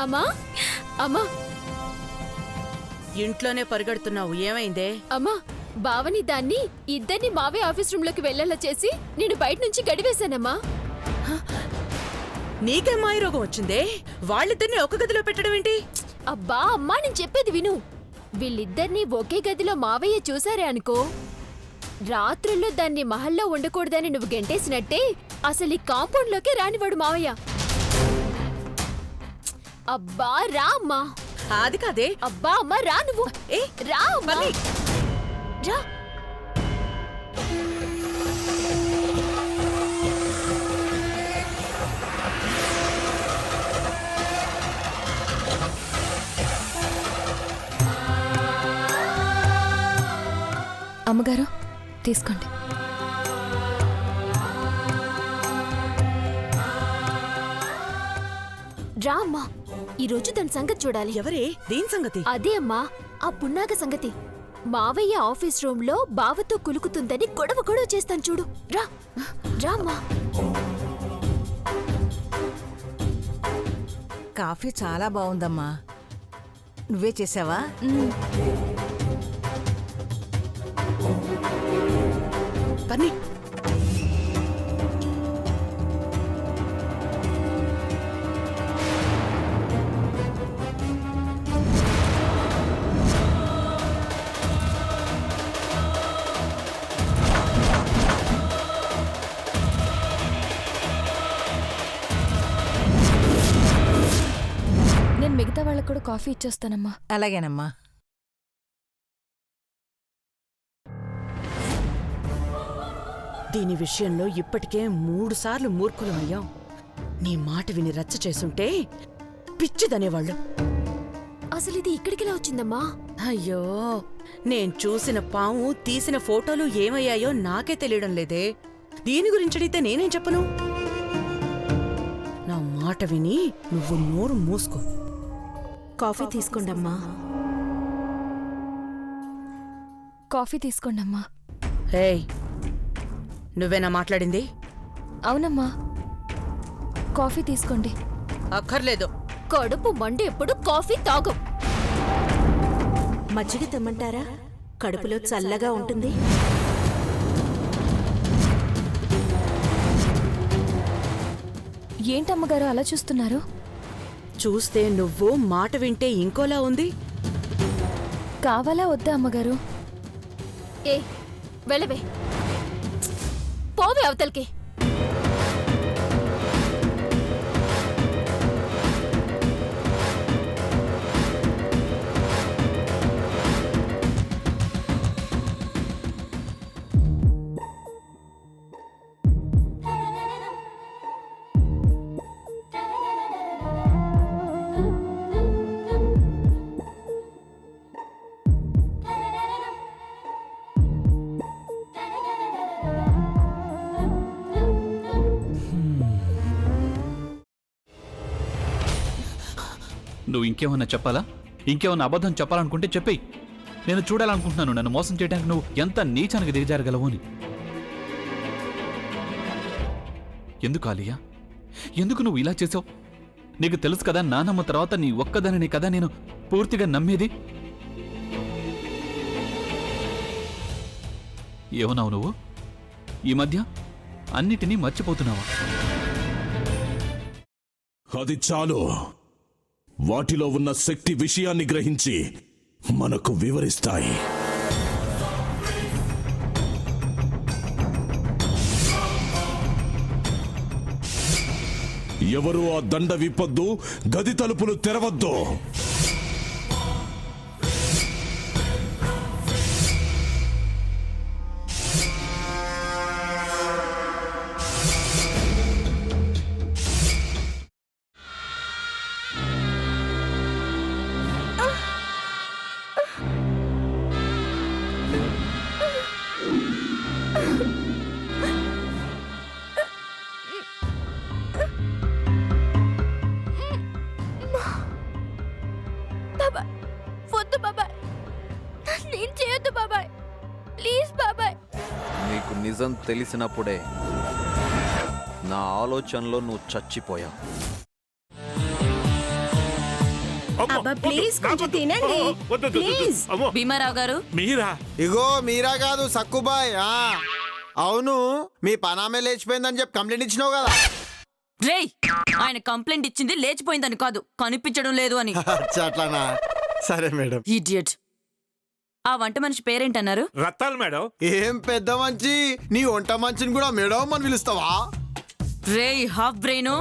అమ్మా అమ్మా ఇంట్లోనే పరిగెడుతున్నావు, ఏమైందే? అమ్మా బావని దాన్ని ఇద్దరిని మావయ్య ఆఫీస్ రూమ్ లోకి వెళ్లేలా చేసి నేను బయట నుంచి గడివేశానమ్మా. నీకేం మాయరోగం వచ్చిందే? వాళ్ళిద్దరిని ఒక గదిలో పెట్టడం ఏంటి? అబ్బా అమ్మా నేను చెప్పేది విను. వీళ్ళిద్దరినీ ఒకే గదిలో మావయ్య చూసారే అనుకో, రాత్రుల్లో దాన్ని మహల్లో ఉండకూడదని నువ్వు గెంటేసినట్టే అసలు ఈ కాంపౌండ్ లోకి రానివాడు మావయ్య. అబ్బా రా అమ్మా. అది కాదే. అబ్బా అమ్మా రా నువ్వు. రా అమ్మా. రా. అమ్మగారు తీసుకోండి. రా అమ్మా, ఈరోజు దాని సంగతి చూడాలి. ఎవరే? దేని సంగతి? అదే అమ్మా, ఆ పున్నాగ సంగతి. మావయ్య ఆఫీస్ రూమ్ లో బావతో కులుకుతుందని గొడవ చేస్తాను చూడు. రా రా అమ్మా. కాఫీ చాలా బాగుందమ్మా. నువ్వే చేసావా? పని నేను మిగతా వాళ్ళకు కూడా కాఫీ ఇచ్చేస్తానమ్మా. అలాగేనమ్మా. దీని విషయంలో ఇప్పటికే 3 సార్లు మూర్ఖులమయ్యాం. నీ మాట విని రచ్చ చేసుంటే పిచ్చిదనేవాళ్ళు. అసలు ఇది ఇక్కడికిలా వచ్చిందమ్మా? అయ్యో, నేను చూసిన పాము తీసిన ఫోటోలు ఏమయ్యాయో నాకే తెలియడం లేదే. దీని గురించి అడిగితే నేనేం చెప్పను? నా మాట విని నువ్వు నోరు మూసుకో. కాఫీ తీసుకోండమ్మా. కాఫీ తీసుకోండమ్మా. ఏయ్, నువ్వేనా మాట్లాడింది? అవునమ్మా, కాఫీ తీసుకోండి. అక్కర్లేదు. కడుపు మండి ఎప్పుడు కాఫీ తాగు. మజ్జిగ తెమ్మంటారా? కడుపులో చల్లగా ఉంటుంది. ఏంటమ్మగారు అలా చూస్తున్నారు? చూస్తే నువ్వు మాట వింటే ఇంకోలా ఉంది. కావాలా వద్దా అమ్మగారు? ఏ వెళ్ళవే, పోవే అవతలికి. నువ్వు ఇంకేమన్నా చెప్పాలా? ఇంకేమన్నా అబద్ధం చెప్పాలనుకుంటే చెప్పేయి. నేను చూడాలనుకుంటున్నాను నన్ను మోసం చేయడానికి నువ్వు ఎంత నీచానికి దిగజారగలవు అని. ఎందుకు ఆలియా, ఎందుకు నువ్వు ఇలా చేసావు? నీకు తెలుసు కదా, నానమ్మ తర్వాత నీ ఒక్కదానిని కదా నేను పూర్తిగా నమ్మేది. ఏమన్నావు నువ్వు? ఈ మధ్య అన్నిటినీ మర్చిపోతున్నావా? అది చాలు. వాటిలో ఉన్న శక్తి విషయాన్ని గ్రహించి మనకు వివరిస్తాయి. ఎవరు ఆ దండ విప్పొద్దు, గది తలుపులు తెరవద్దు. వద్దు బాబాయ్, నేను చేయొద్దు బాబాయ్, ప్లీజ్ బాబాయ్. నీకు నిజం తెలిసినప్పుడే నా ఆలోచనలో నువ్వు చచ్చిపోయావు. అబ్బా ప్లీజ్ కొంచెం తినండి ప్లీజ్. భీమారావు గారు మీరా? ఇగో మీరా కాదు సక్కుబాయ్. అవును, మీ పనామే లేచిపోయిందని చెప్పి కంప్లైంట్ ఇచ్చినావు కదా. రేయ్, ఆయన కంప్లైంట్ ఇచ్చింది లేచిపోయిందని కాదు, కనిపించడం లేదు అని. అట్లానా? సరే మేడం. ఇడియట్. ఆ వంట మనిషి పేరేంటన్నారు? రత్తాలు మేడం. ఏం పెద్ద మంచి, నీ వంట మంచిని కూడా మేడం అని పిలుస్తావా? రేయ్ హాఫ్ బ్రెయిన్,